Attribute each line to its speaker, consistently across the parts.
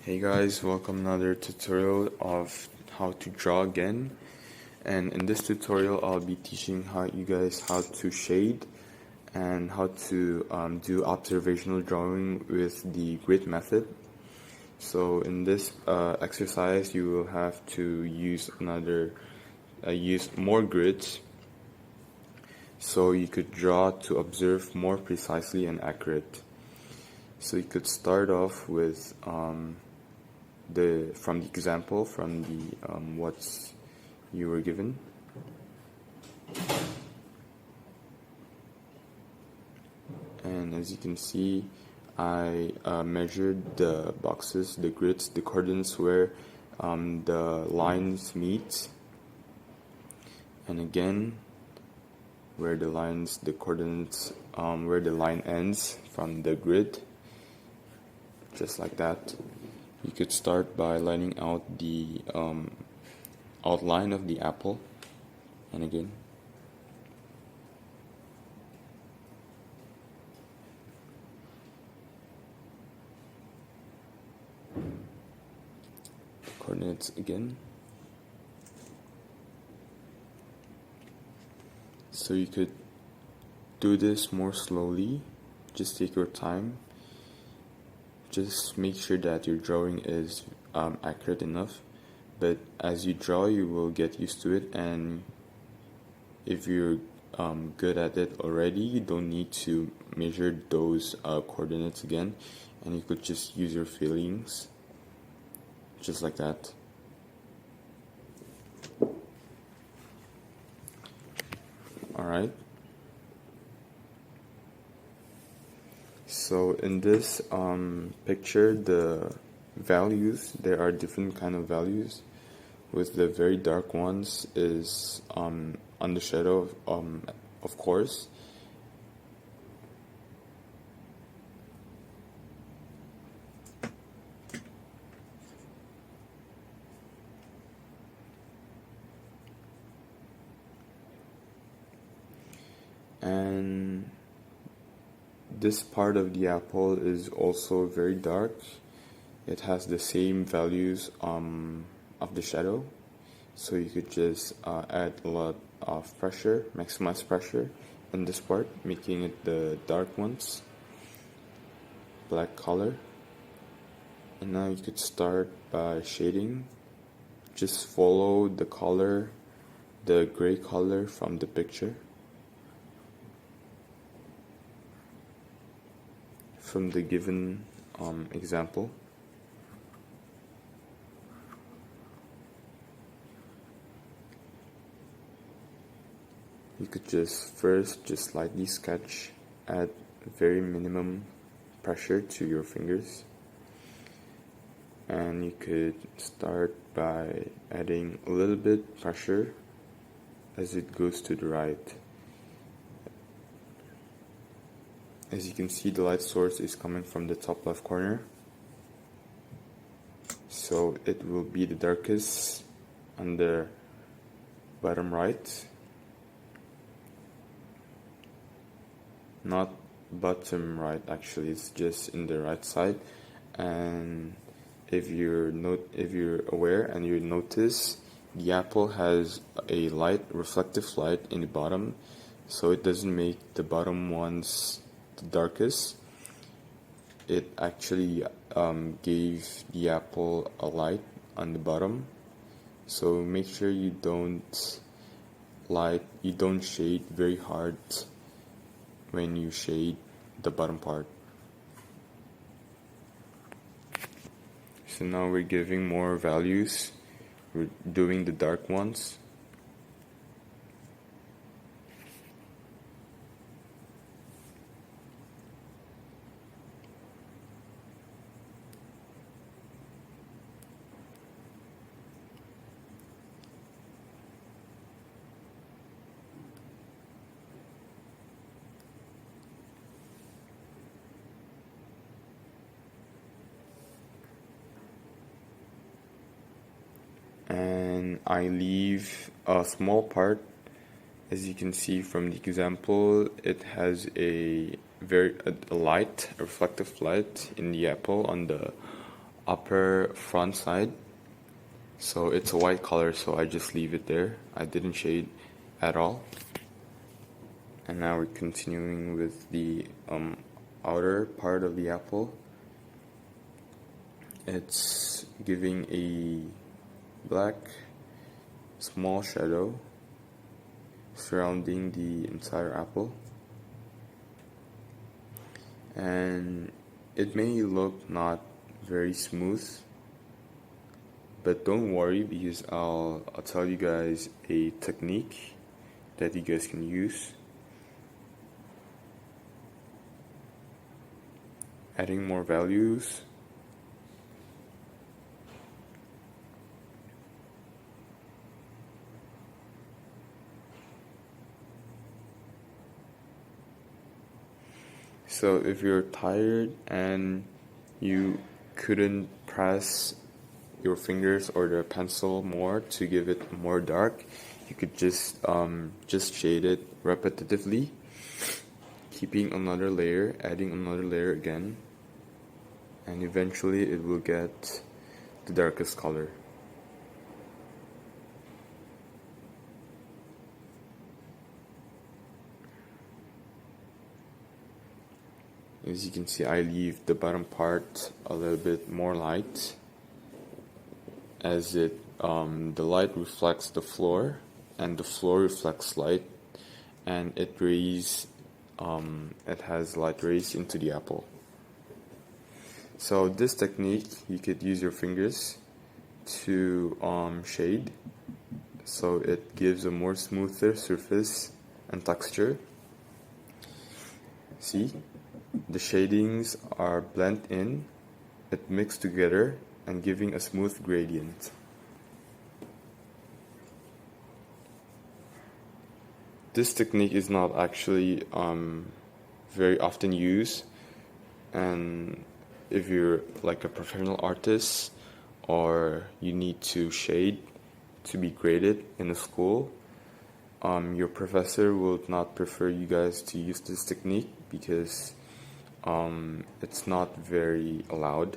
Speaker 1: Hey guys, welcome another tutorial of how to draw again. And in this tutorial I'll be teaching you guys how to shade and how to do observational drawing with the grid method. So in this exercise you will have to use more grids so you could draw to observe more precisely and accurate. So you could start off with from the example, from the what you were given. And as you can see, I measured the boxes, the grids, the coordinates where the lines meet, and again where the coordinates, where the line ends from the grid, just like that. You could start by lining out the outline of the apple, and again. The coordinates again. So you could do this more slowly, just take your time. Just make sure that your drawing is accurate enough, but as you draw you will get used to it, and if you're good at it already, you don't need to measure those coordinates again, and you could just use your feelings, just like that. Alright. So in this picture, the values, there are different kind of values. With the very dark ones is on the shadow, of course. And this part of the apple is also very dark. It has the same values of the shadow, so you could just add a lot of pressure, maximize pressure in this part, making it the dark ones, black color. And now you could start by shading. Just follow the color, the gray color from the picture, from the given example. You could just lightly sketch, add very minimum pressure to your fingers, and you could start by adding a little bit pressure as it goes to the right. As you can see, the light source is coming from the top left corner, so it will be the darkest on the bottom right, not bottom right, actually it's just in the right side. And if you're aware and you notice, the apple has a reflective light in the bottom, so it doesn't make the bottom ones the darkest. It actually gave the apple a light on the bottom, so make sure you don't shade very hard when you shade the bottom part. So now we're giving more values, we're doing the dark ones. And I leave a small part. As you can see from the example, it has a reflective light in the apple on the upper front side. So it's a white color, so I just leave it there. I didn't shade at all. And now we're continuing with the outer part of the apple. It's giving a black small shadow surrounding the entire apple. And it may look not very smooth, but don't worry, because I'll tell you guys a technique that you guys can use. Adding more values. So if you're tired and you couldn't press your fingers or the pencil more to give it more dark, you could just shade it repetitively, keeping another layer, adding another layer again, and eventually it will get the darkest color. As you can see, I leave the bottom part a little bit more light, as the light reflects the floor, and the floor reflects light, and it has light rays into the apple. So this technique, you could use your fingers to shade, so it gives a more smoother surface and texture. See? The shadings are blend in, it mixed together, and giving a smooth gradient. This technique is not actually very often used, and if you're like a professional artist or you need to shade to be graded in a school, your professor will not prefer you guys to use this technique because it's not very allowed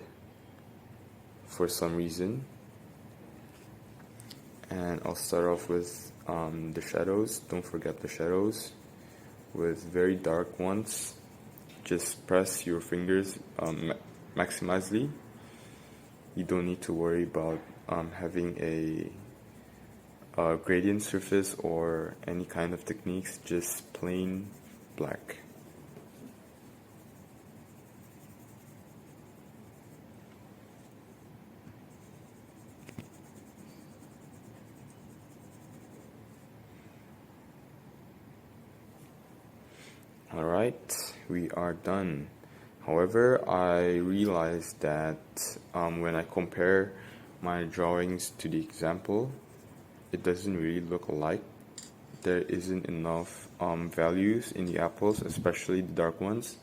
Speaker 1: for some reason. And I'll start off with the shadows. Don't forget the shadows with very dark ones. Just press your fingers maximally. You don't need to worry about having a gradient surface or any kind of techniques, just plain black. Alright, we are done. However, I realized that when I compare my drawings to the example, it doesn't really look alike. There isn't enough values in the apples, especially the dark ones.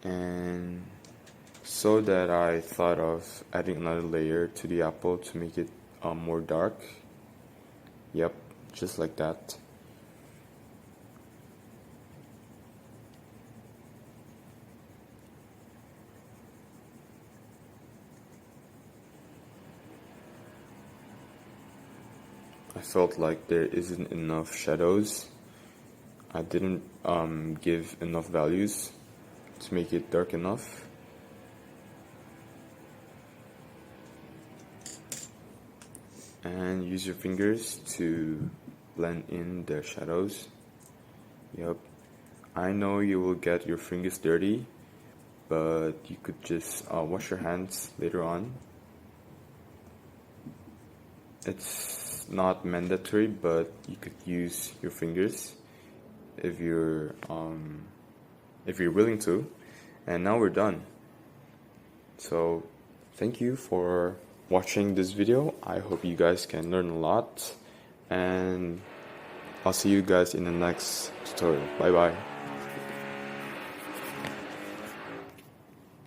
Speaker 1: And so that I thought of adding another layer to the apple to make it more dark. Yep, just like that. I felt like there isn't enough shadows. I didn't give enough values to make it dark enough. And use your fingers to blend in the shadows. Yep. I know you will get your fingers dirty, but you could just wash your hands later on. It's not mandatory, but you could use your fingers if you're willing to. And now we're done. So thank you for watching this video. I hope you guys can learn a lot, and I'll see you guys in the next tutorial. Bye bye.